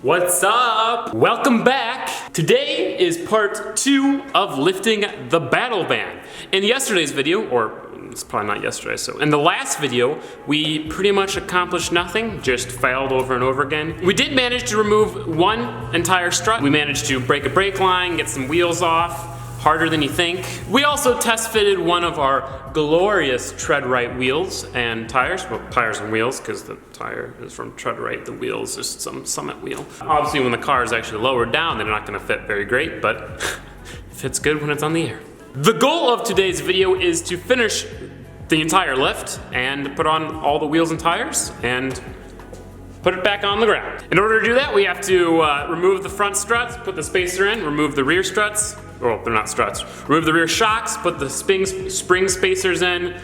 What's up? Welcome back. Today is part 2 of lifting the battle van. In yesterday's video, or it's probably not yesterday, so in the last video, we pretty much accomplished nothing, just failed over and over again. We did manage to remove one entire strut. We managed to break a brake line, get some wheels off, harder than you think. We also test fitted one of our glorious tread right wheels and tires. Well, tires and wheels, because the tire is from tread right, the wheel is just some Summit wheel. Obviously when the car is actually lowered down, they're not gonna fit very great, but it fits good when it's on the air. The goal of today's video is to finish the entire lift and put on all the wheels and tires and put it back on the ground. In order to do that, we have to remove the front struts, put the spacer in, remove the rear struts. Well, they're not struts. Remove the rear shocks, put the spring spacers in,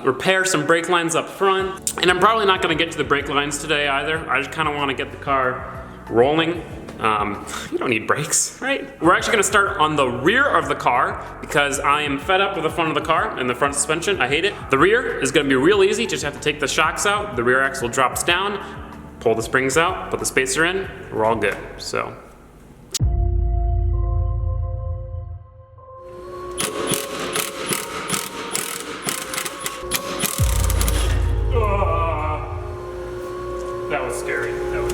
repair some brake lines up front. And I'm probably not gonna get to the brake lines today either. I just kinda wanna get the car rolling. You don't need brakes, right? We're actually gonna start on the rear of the car because I am fed up with the front of the car and the front suspension. I hate it. The rear is gonna be real easy. Just have to take the shocks out. The rear axle drops down, pull the springs out, put the spacer in. We're all good, so. That was scary. That was.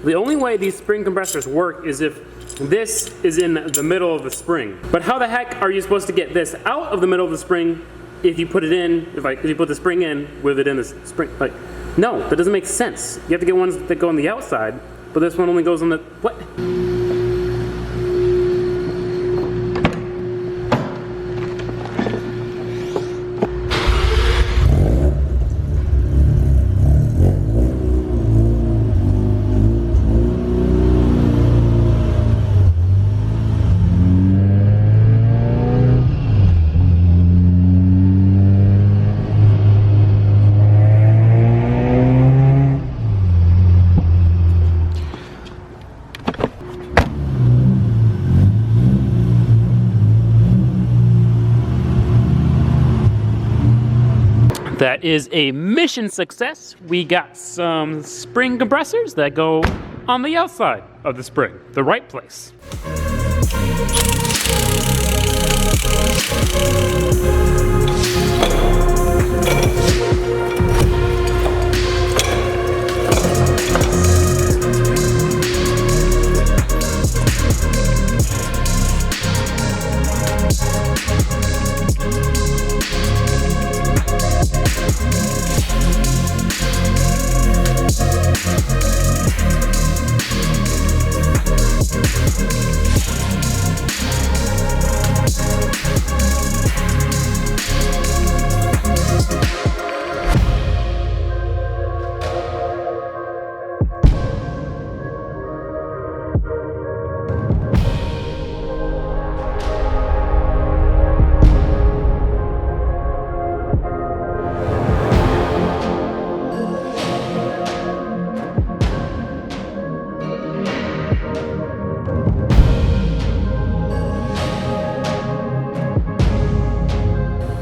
The only way these spring compressors work is if this is in the middle of the spring. But how the heck are you supposed to get this out of the middle of the spring if you put it in, if you put the spring in with it in the spring? Like, no, that doesn't make sense. You have to get ones that go on the outside, but this one only goes on the, what? That is a mission success. We got some spring compressors that go on the outside of the spring, the right place.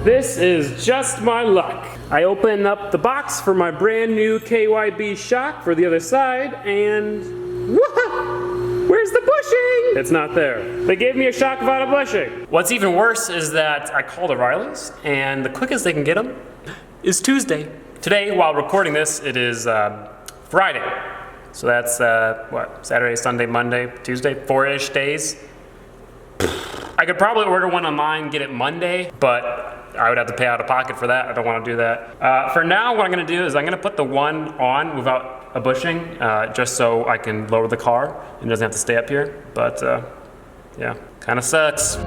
This is just my luck. I open up the box for my brand new KYB shock for the other side and where's the bushing? It's not there. They gave me a shock without a bushing. What's even worse is that I called O'Reilly's and the quickest they can get them is Tuesday. Today, while recording this, it is Friday. So that's what, Saturday, Sunday, Monday, Tuesday, 4-ish days. I could probably order one online, get it Monday, but I would have to pay out of pocket for that. I don't want to do that. For now, what I'm going to do is I'm going to put the one on without a bushing, just so I can lower the car and it doesn't have to stay up here. But yeah, kind of sucks.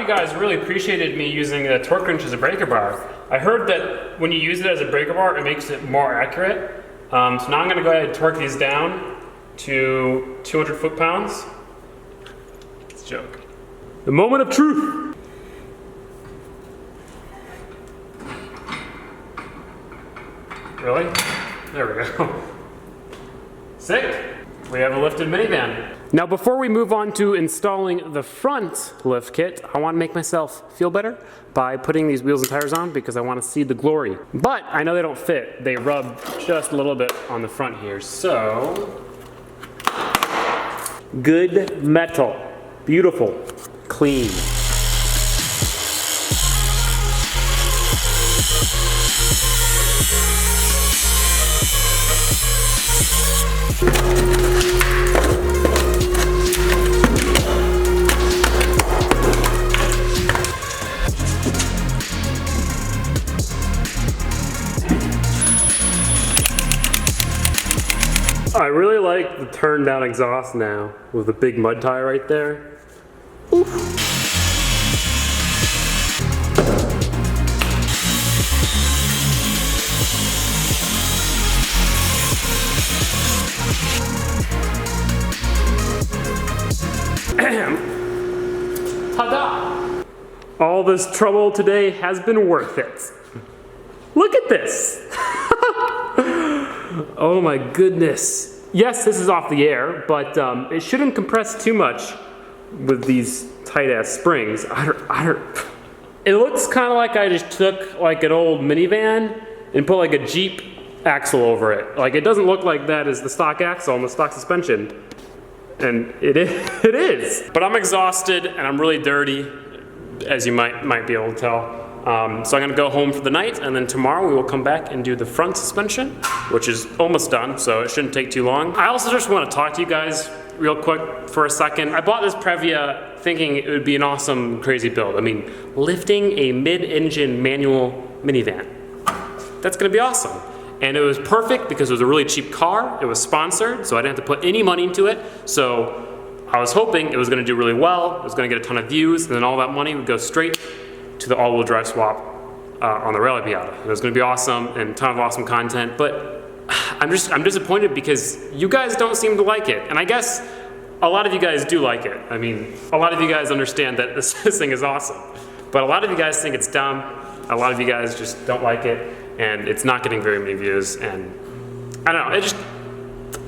guys really appreciated me using the torque wrench as a breaker bar. I heard that when you use it as a breaker bar, it makes it more accurate. So now I'm gonna go ahead and torque these down to 200 foot-pounds. It's a joke. The moment of truth. Really? There we go. Sick. We have a lifted minivan. Now before we move on to installing the front lift kit, I want to make myself feel better by putting these wheels and tires on because I want to see the glory. But I know they don't fit. They rub just a little bit on the front here. So, good metal. Beautiful. Clean. I really like the turn down exhaust now with the big mud tire right there. Oof. Ta-da! All this trouble today has been worth it. Look at this! Oh my goodness. Yes, this is off the air, but it shouldn't compress too much with these tight-ass springs. It looks kind of like I just took like an old minivan and put like a Jeep axle over it. Like it doesn't look like that is the stock axle and the stock suspension. And it is. But I'm exhausted and I'm really dirty, as you might be able to tell. So I'm gonna go home for the night, and then tomorrow we will come back and do the front suspension, which is almost done, so it shouldn't take too long. I also just want to talk to you guys real quick for a second. I bought this Previa thinking it would be an awesome, crazy build. I mean, lifting a mid-engine manual minivan. That's gonna be awesome. And it was perfect because it was a really cheap car. It was sponsored, so I didn't have to put any money into it. So I was hoping it was gonna do really well. It was gonna get a ton of views, and then all that money would go straight to the all-wheel drive swap on the Rally Piata. It was gonna be awesome and a ton of awesome content, but I'm disappointed because you guys don't seem to like it. And I guess a lot of you guys do like it. I mean, a lot of you guys understand that this thing is awesome, but a lot of you guys think it's dumb. A lot of you guys just don't like it, and it's not getting very many views, and I don't know,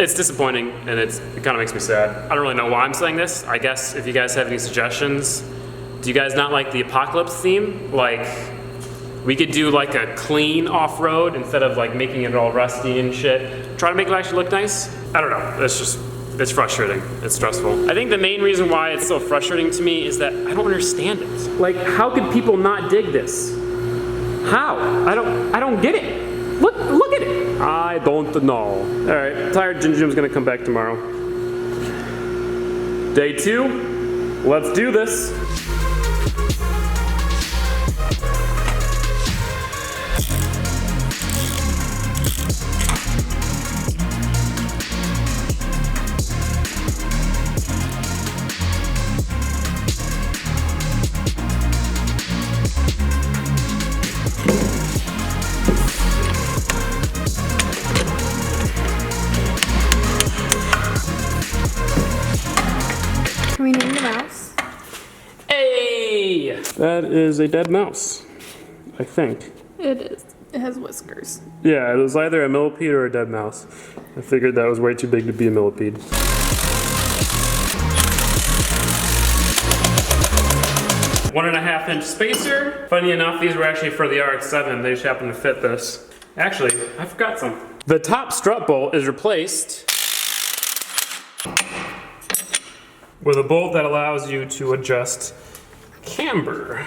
it's disappointing, and it kind of makes me sad. I don't really know why I'm saying this. I guess if you guys have any suggestions. Do you guys not like the apocalypse theme? Like, we could do like a clean off-road instead of like making it all rusty and shit. Try to make it actually look nice. I don't know, it's frustrating, it's stressful. I think the main reason why it's so frustrating to me is that I don't understand it. Like, how could people not dig this? How? I don't get it. Look at it. I don't know. All right, tired Gingium's gonna come back tomorrow. Day 2, let's do this. Can we name the mouse? Hey! That is a dead mouse, I think. It is. It has whiskers. Yeah, it was either a millipede or a dead mouse. I figured that was way too big to be a millipede. One and a half inch spacer. Funny enough, these were actually for the RX-7. They just happen to fit this. Actually, I forgot some. The top strut bolt is replaced with a bolt that allows you to adjust camber.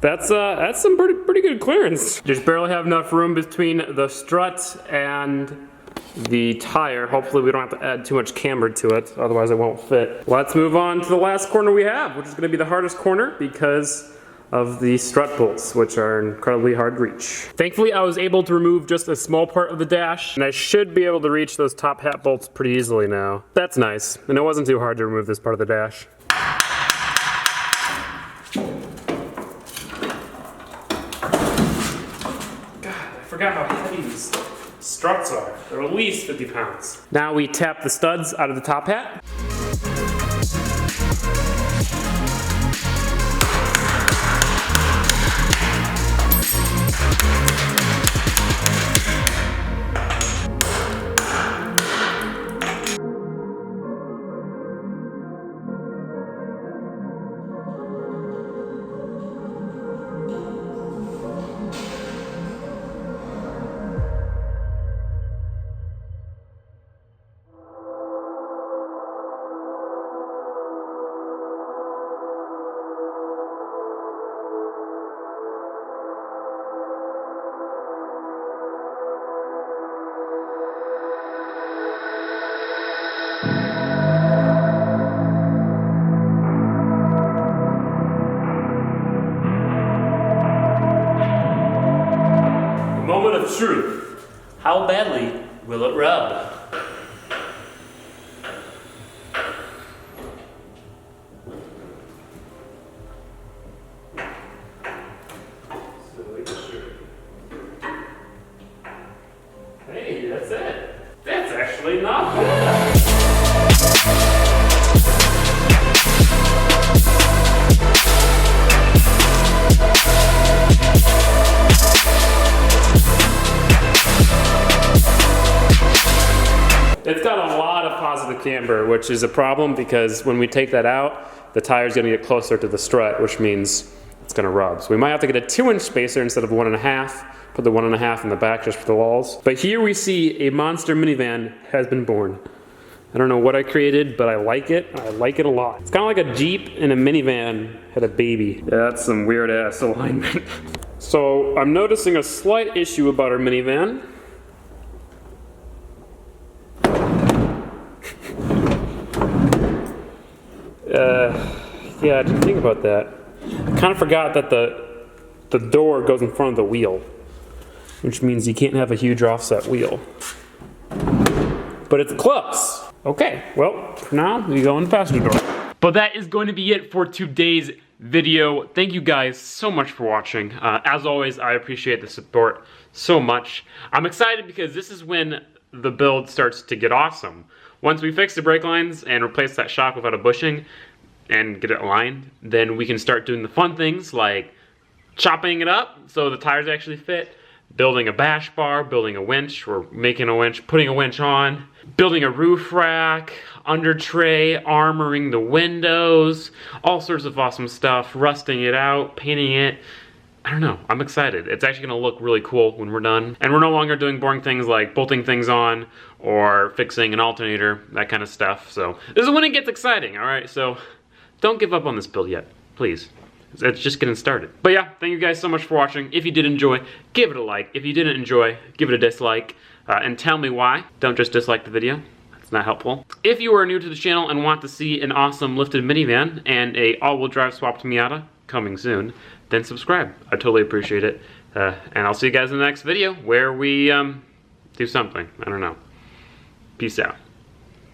That's some pretty good clearance. Just barely have enough room between the strut and the tire. Hopefully we don't have to add too much camber to it, otherwise it won't fit. Let's move on to the last corner we have, which is gonna be the hardest corner because of the strut bolts, which are incredibly hard to reach. Thankfully, I was able to remove just a small part of the dash, and I should be able to reach those top hat bolts pretty easily now. That's nice, and it wasn't too hard to remove this part of the dash. I forgot how heavy these struts are. They're at least 50 pounds. Now we tap the studs out of the top hat. Moment of truth. How badly will it rub? Hey, that's it. That's actually not bad. It's got a lot of positive camber, which is a problem because when we take that out, the tire's gonna get closer to the strut, which means it's gonna rub. So we might have to get a 2-inch spacer instead of 1.5, put the 1.5 in the back just for the walls. But here we see a monster minivan has been born. I don't know what I created, but I like it. I like it a lot. It's kind of like a Jeep and a minivan had a baby. Yeah, that's some weird ass alignment. So I'm noticing a slight issue about our minivan. Yeah, I didn't think about that. I kind of forgot that the door goes in front of the wheel, which means you can't have a huge offset wheel. But it's close. Okay, well, for now, we go in the passenger door. But that is going to be it for today's video. Thank you guys so much for watching. As always, I appreciate the support so much. I'm excited because this is when the build starts to get awesome. Once we fix the brake lines and replace that shock without a bushing and get it aligned, then we can start doing the fun things like chopping it up so the tires actually fit, building a bash bar, building a winch, or making a winch, putting a winch on, building a roof rack, under tray, armoring the windows, all sorts of awesome stuff, rusting it out, painting it. I don't know, I'm excited. It's actually gonna look really cool when we're done. And we're no longer doing boring things like bolting things on or fixing an alternator, that kind of stuff. So this is when it gets exciting, all right? So don't give up on this build yet, please. It's just getting started. But yeah, thank you guys so much for watching. If you did enjoy, give it a like. If you didn't enjoy, give it a dislike. And tell me why. Don't just dislike the video. That's not helpful. If you are new to the channel and want to see an awesome lifted minivan and a all-wheel drive swapped Miata coming soon, then subscribe. I totally appreciate it. And I'll see you guys in the next video where we do something. I don't know. Peace out.